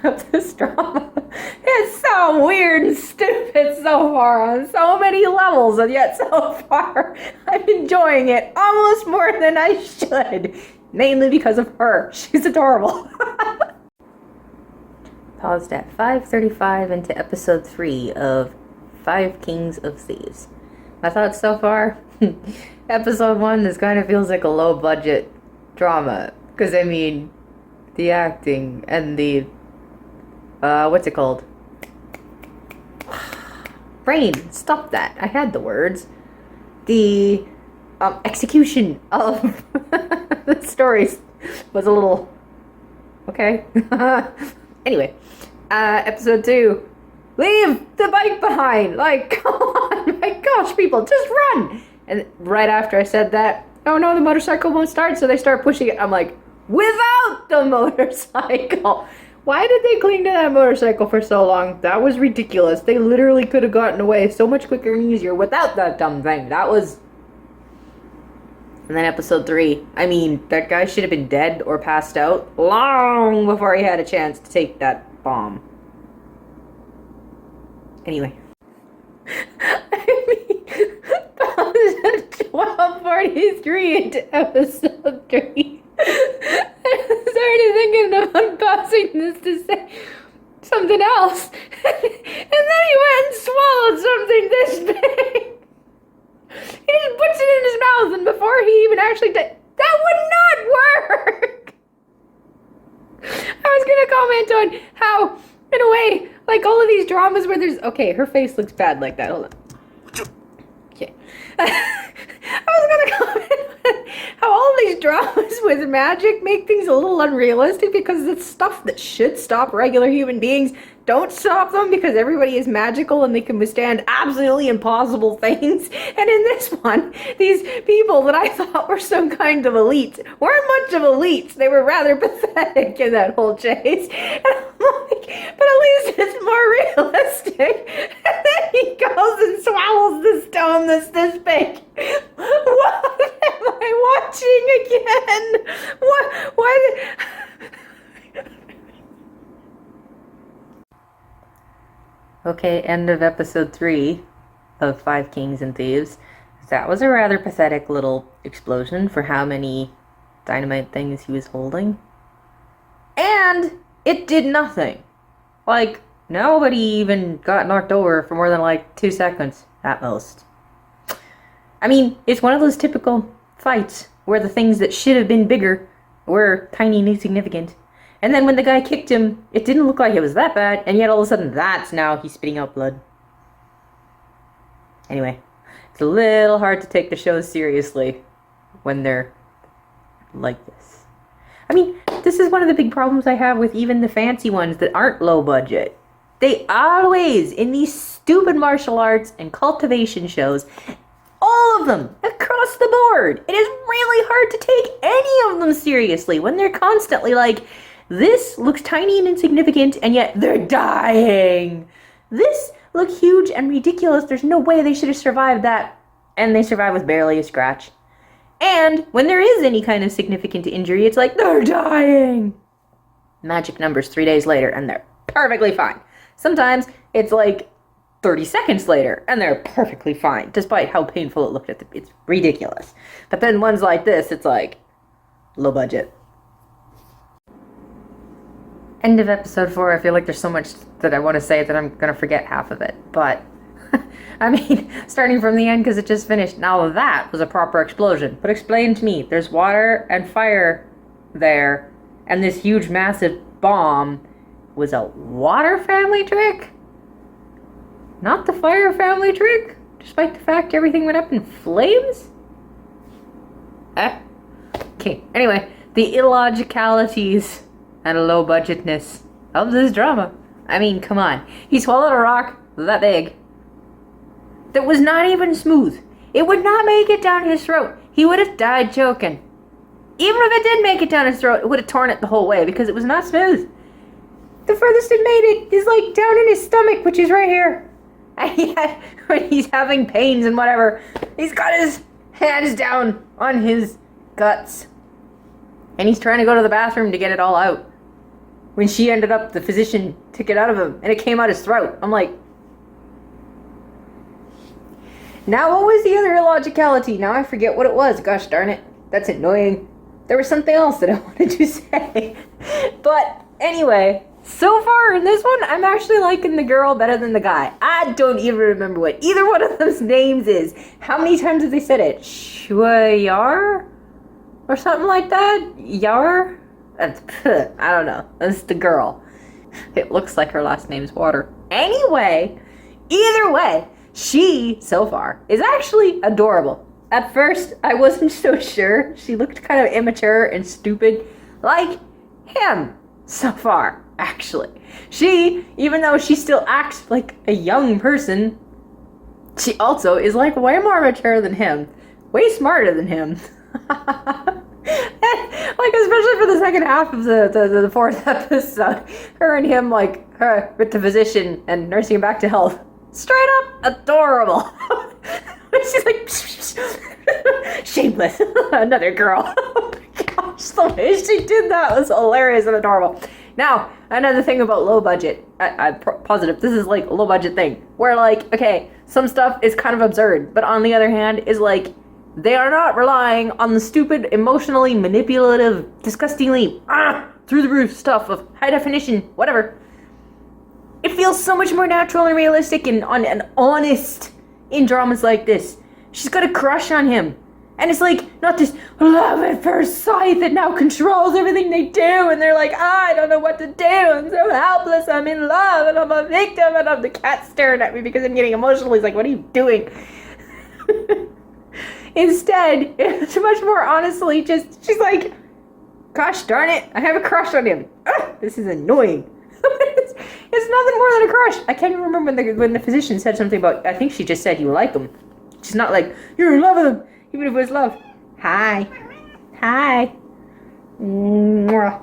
of this drama. It's so weird and stupid so far on so many levels, and yet so far I'm enjoying it almost more than I should. Mainly because of her. She's adorable. Paused at 5:35 into episode 3 of 5 Kings of Thieves. My thoughts so far? Episode 1, this kind of feels like a low budget drama. Because, I mean, the acting and the, what's it called? Brain, stop that. I had the words. The, execution of the stories was a little, okay. Anyway, episode 2. Leave the bike behind! Like, come on! My gosh, people, just run! And right after I said that, oh no, the motorcycle won't start, so they start pushing it. I'm like, without the motorcycle! Why did they cling to that motorcycle for so long? That was ridiculous. They literally could have gotten away so much quicker and easier without that dumb thing. That was... And then episode 3. I mean, that guy should have been dead or passed out long before he had a chance to take that bomb. Anyway. I mean, 12:43 into episode 3. I started thinking of unpausing this to say something else. And then he went and swallowed something this big. He just puts it in his mouth, and before he even actually that would not work! I was gonna comment on how, in a way, like all of these dramas where there's... Okay, her face looks bad like that. Hold on. Okay. I was gonna comment on how all these dramas with magic make things a little unrealistic because it's stuff that should stop regular human beings. Don't stop them because everybody is magical and they can withstand absolutely impossible things. And in this one, these people that I thought were some kind of elites weren't much of elites. They were rather pathetic in that whole chase. And I'm like, but at least it's more realistic. And then he goes and swallows the stone that's this big. What am I watching again? What? Why? Okay, end of episode 3 of 5 Kings and Thieves. That was a rather pathetic little explosion for how many dynamite things he was holding. And it did nothing. Like, nobody even got knocked over for more than like 2 seconds at most. I mean, it's one of those typical fights where the things that should have been bigger were tiny and insignificant. And then when the guy kicked him, it didn't look like it was that bad, and yet all of a sudden that's now he's spitting out blood. Anyway, it's a little hard to take the show seriously when they're like this. I mean, this is one of the big problems I have with even the fancy ones that aren't low budget. They always, in these stupid martial arts and cultivation shows, all of them, across the board, it is really hard to take any of them seriously when they're constantly like, this looks tiny and insignificant, and yet they're dying. This looks huge and ridiculous. There's no way they should have survived that. And they survive with barely a scratch. And when there is any kind of significant injury, it's like, they're dying. Magic numbers 3 days later, and they're perfectly fine. Sometimes it's like 30 seconds later, and they're perfectly fine, despite how painful it looked it's ridiculous. But then ones like this, it's like, low budget. End of episode 4. I feel like there's so much that I want to say that I'm going to forget half of it. But, I mean, starting from the end because it just finished. Now that was a proper explosion. But explain to me, there's water and fire there, and this huge massive bomb was a water family trick? Not the fire family trick? Despite the fact everything went up in flames? Okay, anyway, the illogicalities and low budgetness of this drama. I mean, come on. He swallowed a rock that big that was not even smooth. It would not make it down his throat. He would have died choking. Even if it did make it down his throat, it would have torn it the whole way because it was not smooth. The furthest it made it is like down in his stomach, which is right here. And yet, when he's having pains and whatever, he's got his hands down on his guts. And he's trying to go to the bathroom to get it all out. when she ended up, the physician took it out of him and it came out his throat. I'm like, now what was the other illogicality? Now I forget what it was. Gosh darn it. That's annoying. There was something else that I wanted to say. But anyway, so far in this one, I'm actually liking the girl better than the guy. I don't even remember what either one of those names is. How many times have they said it? Shwayar? Or something like that? Yar? I don't know. That's the girl. It looks like her last name's Water. Anyway, either way, she, so far, is actually adorable. At first, I wasn't so sure. She looked kind of immature and stupid, like him, so far, actually. She, even though she still acts like a young person, she also is like way more mature than him, way smarter than him. Like, especially for the second half of the fourth episode, her and him, like, her with the physician and nursing him back to health. Straight up adorable. She's like, shameless. Another girl. Oh my gosh, the way she did that was hilarious and adorable. Now, another thing about low budget. I'm positive this is like a low budget thing. Where, like, okay, some stuff is kind of absurd, but on the other hand, is like, they are not relying on the stupid, emotionally manipulative, disgustingly, through the roof stuff of high definition, whatever. It feels so much more natural and realistic and honest in dramas like this. She's got a crush on him. And it's like, not this love at first sight that now controls everything they do. And they're like, I don't know what to do. I'm so helpless. I'm in love and I'm a victim. And I'm the cat staring at me because I'm getting emotional. He's like, what are you doing? Instead, it's much more honestly just, she's like, gosh darn it, I have a crush on him. This is annoying. It's nothing more than a crush. I can't even remember when the physician said something about, I think she just said you like him. She's not like, you're in love with him, even if it was love. Hi. Hi. Mwah.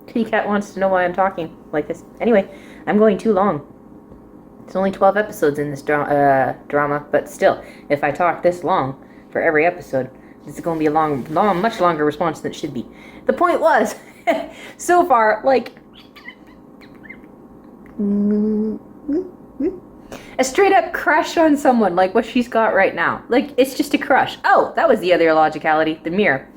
Kitty cat wants to know why I'm talking like this. Anyway, I'm going too long. It's only 12 episodes in this drama, but still, if I talk this long for every episode, this is going to be a much longer response than it should be. The point was, so far, like, a straight up crush on someone like what she's got right now. Like, it's just a crush. Oh, that was the other illogicality, the mirror.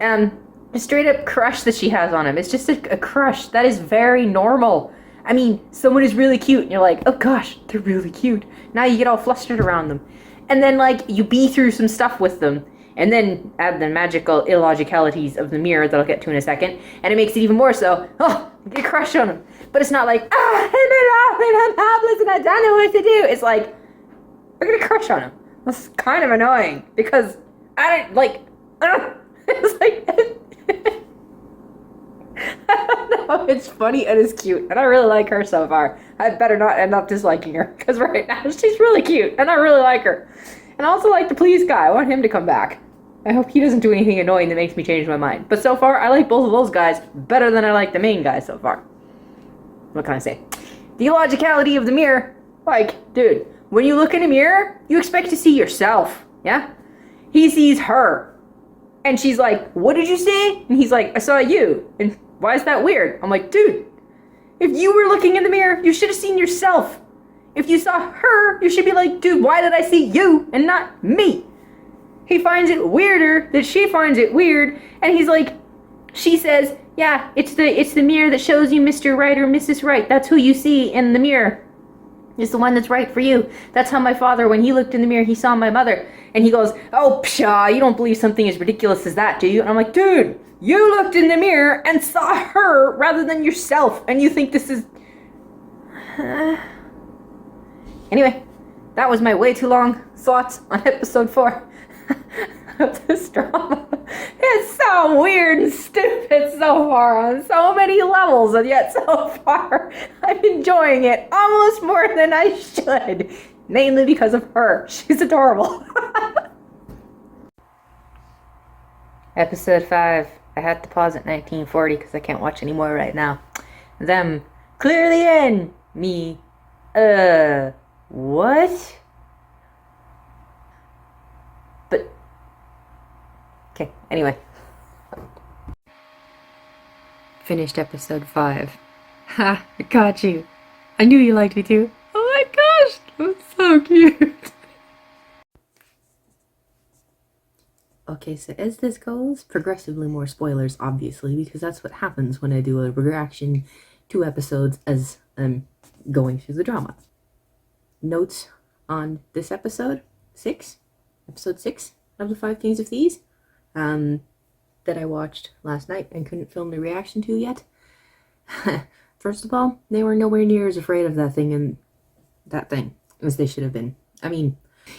A straight up crush that she has on him. It's just a crush. That is very normal. I mean, someone is really cute and you're like, oh gosh, they're really cute. Now you get all flustered around them. And then, like, you be through some stuff with them. And then add the magical illogicalities of the mirror that I'll get to in a second. And it makes it even more so, oh, get a crush on him. But it's not like, I'm in love and I'm helpless and I don't know what to do. It's like, I get a crush on him. That's kind of annoying. Because I don't, like, it's like, I don't know, it's funny and it's cute. And I really like her so far. I better not end up disliking her. Because right now, she's really cute. And I really like her. And I also like the police guy. I want him to come back. I hope he doesn't do anything annoying that makes me change my mind. But so far, I like both of those guys better than I like the main guy so far. What can I say? The illogicality of the mirror. Like, dude, when you look in a mirror, you expect to see yourself. Yeah? He sees her. And she's like, what did you say? And he's like, I saw you. And why is that weird? I'm like, dude, if you were looking in the mirror, you should have seen yourself. If you saw her, you should be like, dude, why did I see you and not me? He finds it weirder that she finds it weird, and he's like, she says, yeah, it's the mirror that shows you Mr. Right or Mrs. Right. That's who you see in the mirror. It's the one that's right for you. That's how my father, when he looked in the mirror, he saw my mother. And he goes, oh, pshaw, you don't believe something as ridiculous as that, do you? And I'm like, dude, you looked in the mirror and saw her rather than yourself, and you think this is... Anyway, that was my way too long thoughts on episode 4 of this drama. It's so weird and stupid so far on so many levels, and yet so far I'm enjoying it almost more than I should. Mainly because of her. She's adorable. Episode 5. I had to pause at 1940 because I can't watch any more right now. Them clearly in. Me. What? But, okay, anyway. finished episode 5. Ha! I got you. I knew you liked me too. Oh my gosh! That was so cute. Okay, so as this goes, progressively more spoilers, obviously, because that's what happens when I do a reaction to episodes as I'm going through the drama. Notes on this episode 6, episode 6 of the 5 Kings of Thieves, that I watched last night and couldn't film the reaction to yet. First of all, they were nowhere near as afraid of that thing as they should have been. I mean,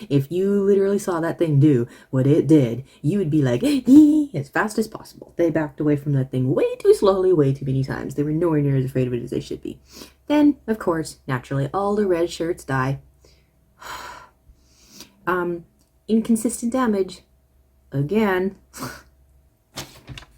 if you literally saw that thing do what it did, you would be like, as fast as possible. They backed away from that thing way too slowly, way too many times. They were nowhere near as afraid of it as they should be. Then, of course, naturally, all the red shirts die. Inconsistent damage. Again.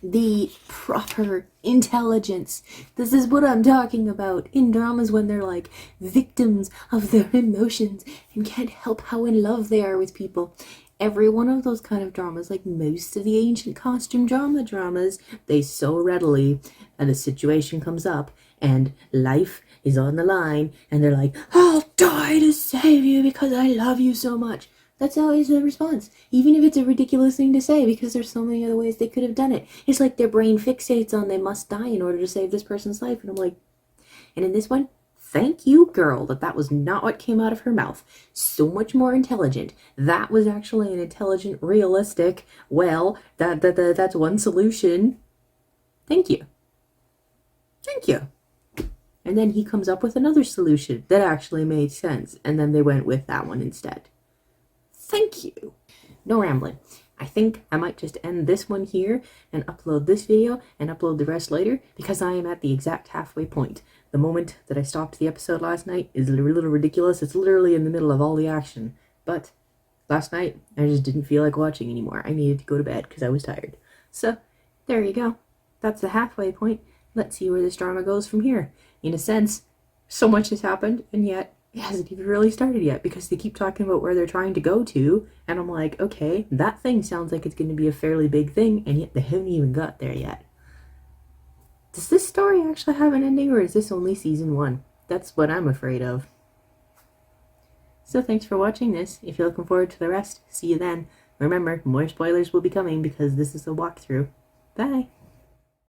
The proper intelligence. This is what I'm talking about in dramas when they're like victims of their emotions and can't help how in love they are with people. Every one of those kind of dramas, like most of the ancient costume dramas, they so readily, and a situation comes up and life is on the line and they're like, I'll die to save you because I love you so much. That's always the response, even if it's a ridiculous thing to say, because there's so many other ways they could have done it. It's like their brain fixates on they must die in order to save this person's life. And I'm like, and in this one, thank you, girl, that was not what came out of her mouth. So much more intelligent. That was actually an intelligent, realistic, well, that's one solution. Thank you. Thank you. And then he comes up with another solution that actually made sense, and then they went with that one instead. Thank you. No rambling. I think I might just end this one here and upload this video and upload the rest later because I am at the exact halfway point. The moment that I stopped the episode last night is a little ridiculous. It's literally in the middle of all the action. But last night, I just didn't feel like watching anymore. I needed to go to bed because I was tired. So, there you go. That's the halfway point. Let's see where this drama goes from here. In a sense, so much has happened, and yet it hasn't even really started yet because they keep talking about where they're trying to go to, and I'm like, okay, that thing sounds like it's going to be a fairly big thing, and yet they haven't even got there yet. Does this story actually have an ending, or is this only season 1? That's what I'm afraid of. So thanks for watching this. If you're looking forward to the rest, see you then. Remember, more spoilers will be coming because this is a walkthrough. Bye!